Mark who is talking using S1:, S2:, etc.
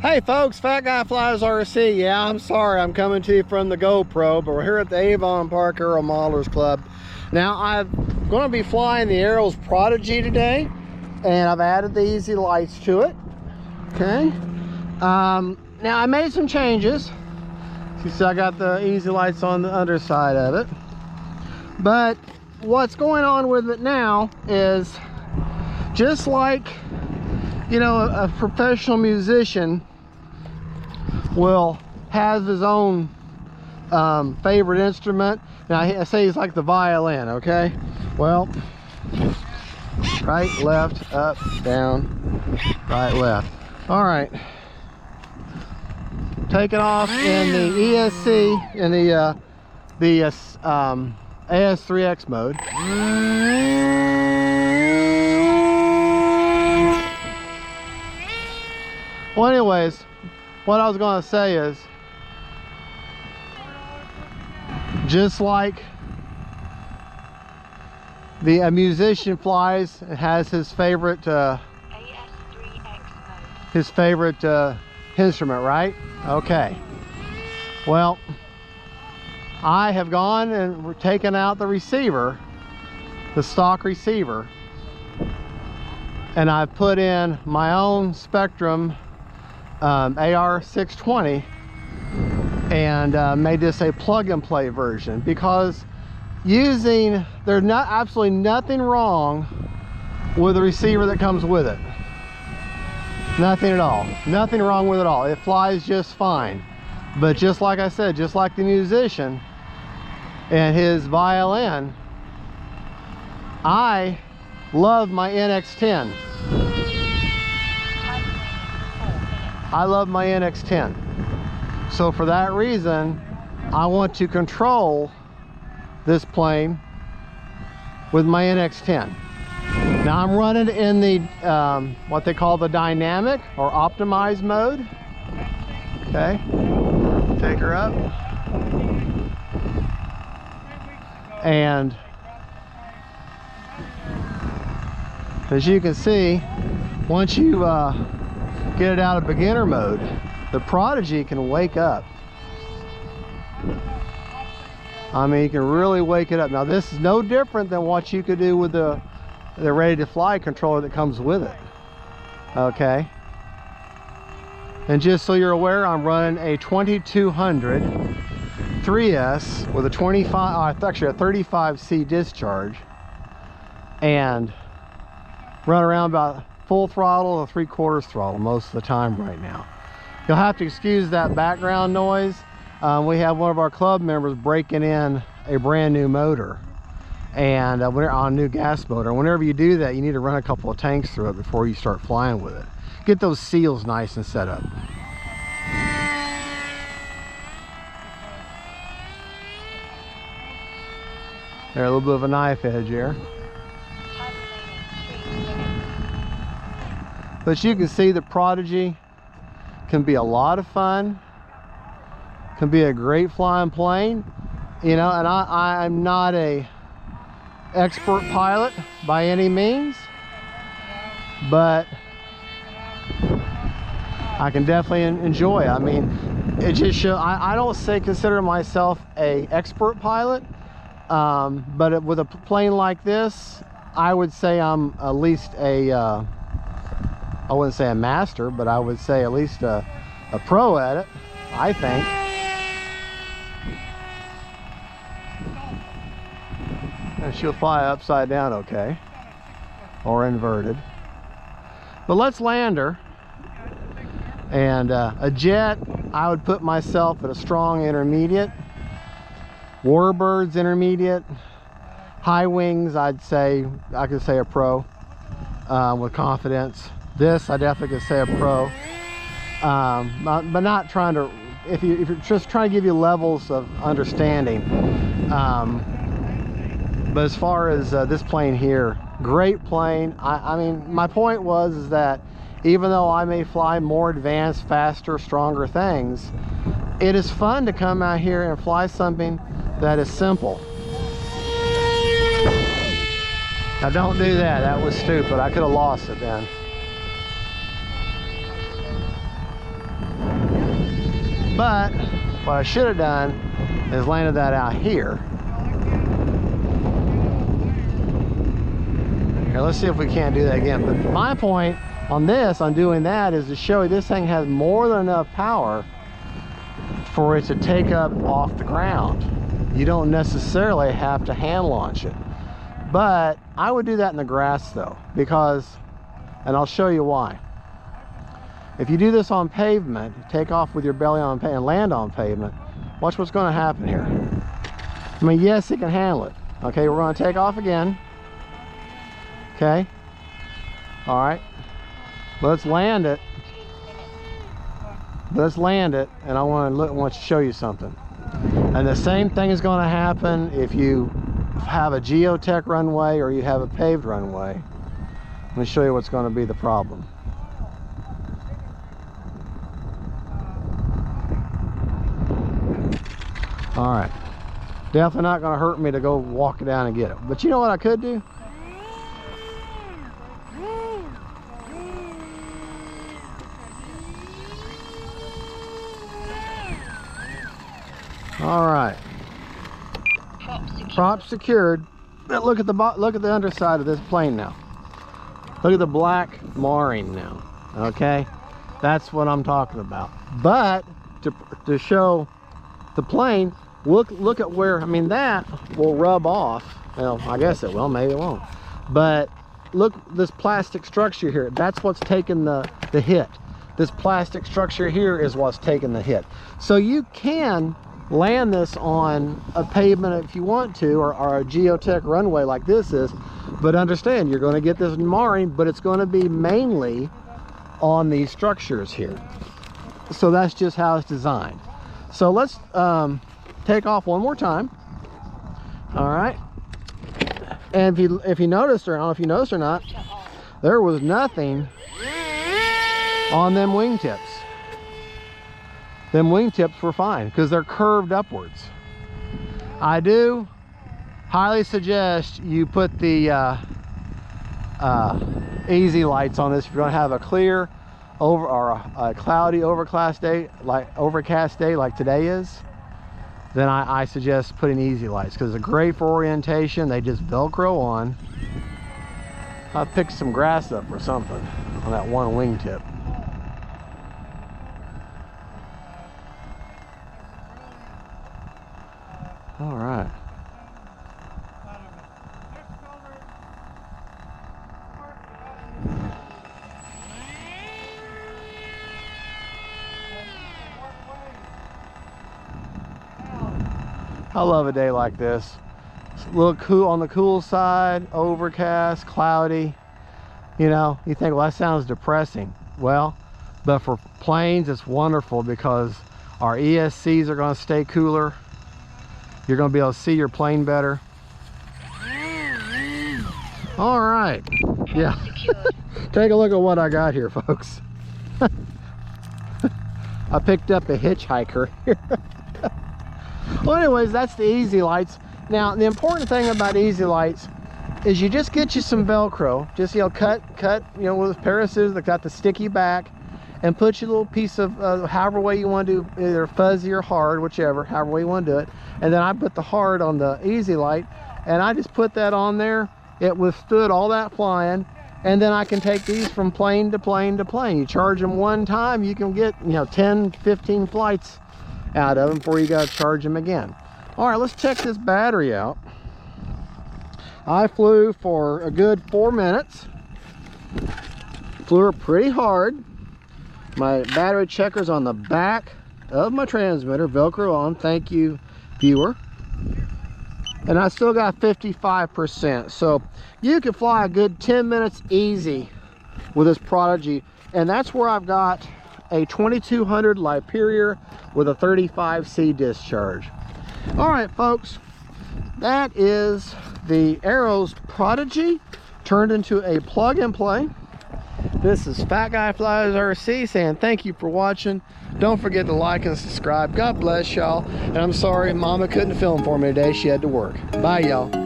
S1: Hey folks, Fat Guy Flies RC. Yeah, I'm sorry, I'm coming to you from the GoPro, but we're here at the Avon Park Aero Modelers Club. Now, I'm going to be flying the Ailerons Prodigy today, and I've added the easy lights to it. Okay. Now, I made some changes. You see, I got the easy lights on the underside of it. But what's going on with it now is just like, you know, a professional musician will have his own favorite instrument. Now I say he's like the violin, okay? Well, right, left, up, down, right, left. All right. Take it off in the ESC, in the AS3X mode. Well, anyways, what I was going to say is, just like a musician flies and has his favorite instrument, right? Okay. Well, I have gone and taken out the receiver, the stock receiver, and I've put in my own Spectrum AR620 and made this a plug-and-play version, because there's absolutely nothing wrong with the receiver that comes with it. Nothing at all. Nothing wrong with it at all. It flies just fine. But just like I said, just like the musician and his violin, I love my NX10. I love my NX10. So for that reason, I want to control this plane with my NX10. Now I'm running in the what they call the dynamic or optimized mode. Okay, take her up, and as you can see, once you get it out of beginner mode, the Prodigy can wake up. I mean, you can really wake it up. Now, this is no different than what you could do with the ready to fly controller that comes with it. Okay. And just so you're aware, I'm running a 2200 3S with a 35C discharge, and run around about full throttle or 3/4 throttle most of the time right now. You'll have to excuse that background noise. We have one of our club members breaking in a brand new motor, and on a new gas motor. Whenever you do that, you need to run a couple of tanks through it before you start flying with it. Get those seals nice and set up. There, a little bit of a knife edge there. But you can see the Prodigy can be a lot of fun, can be a great flying plane, you know. And I'm not a expert pilot by any means, but I can definitely enjoy. I mean, it just shows. I don't consider myself a expert pilot, but with a plane like this, I would say I'm at least I wouldn't say a master, but I would say at least a pro at it, I think. And she'll fly upside down okay, or inverted. But let's land her. And a jet, I would put myself at a strong intermediate. Warbirds, intermediate. High wings, I could say a pro with confidence. This, I definitely could say a pro, but not trying to, if you're just trying to give you levels of understanding. But as far as this plane here, great plane. I mean, my point is that even though I may fly more advanced, faster, stronger things, it is fun to come out here and fly something that is simple. Now don't do that, that was stupid. I could have lost it then. But what I should have done is landed that out here. Here, let's see if we can't do that again. But my point on this, on doing that, is to show you this thing has more than enough power for it to take up off the ground. You don't necessarily have to hand launch it. But I would do that in the grass though, because, and I'll show you why. If you do this on pavement, take off with your belly on pavement and land on pavement, watch what's going to happen here. I mean, yes, it can handle it. Okay, we're going to take off again. Okay. All right. Let's land it. Let's land it, and I want to show you something. And the same thing is going to happen if you have a geotech runway or you have a paved runway. Let me show you what's going to be the problem. All right, definitely not going to hurt me to go walk it down and get it. But you know what I could do? All right, prop secured. But look at the underside of this plane now. Look at the black marring now. Okay, that's what I'm talking about. But to show the plane, look at where, I mean, that will rub off. Well, I guess it will, maybe it won't. But look, this plastic structure here, that's what's taking the hit. This plastic structure here is what's taking the hit. So you can land this on a pavement if you want to, or a geotech runway like this is, but understand you're going to get this marring, but it's going to be mainly on these structures here. So that's just how it's designed. So let's take off one more time. All right, and if you noticed, or I don't know if you noticed or not, there was nothing on them wingtips. Them wingtips were fine because they're curved upwards. I do highly suggest you put the easy lights on this if you're going to have a clear or a cloudy overcast day like today is. Then I suggest putting easy lights because they're great for orientation. They just Velcro on. I picked some grass up or something on that one wingtip. All right. I love a day like this. It's a little cool on the cool side, overcast, cloudy. You know, you think, well, that sounds depressing. Well, but for planes, it's wonderful because our ESCs are going to stay cooler. You're going to be able to see your plane better. All right. Yeah. Take a look at what I got here, folks. I picked up a hitchhiker here. Well, anyways, that's the easy lights. Now, the important thing about easy lights is you just get you some Velcro. Just, you know, cut, you know, with a pair of scissors that got the sticky back, and put your little piece of however way you want to do, either fuzzy or hard, whichever, however way you want to do it. And then I put the hard on the easy light, and I just put that on there. It withstood all that flying, and then I can take these from plane to plane to plane. You charge them one time, you can get, you know, 10, 15 flights out of them before you got to charge them again. All right, let's check this battery out. I flew for a good 4 minutes. Flew her pretty hard. My battery checker's on the back of my transmitter, Velcro on. Thank you, viewer. And I still got 55%. So you can fly a good 10 minutes easy with this Prodigy. And that's where I've got a 2200 Superior with a 35C discharge. All right, folks, that is the Arrows Prodigy turned into a plug and play. This is Fat Guy Flies RC saying thank you for watching. Don't forget to like and subscribe. God bless y'all. And I'm sorry Mama couldn't film for me today. She had to work. Bye, y'all.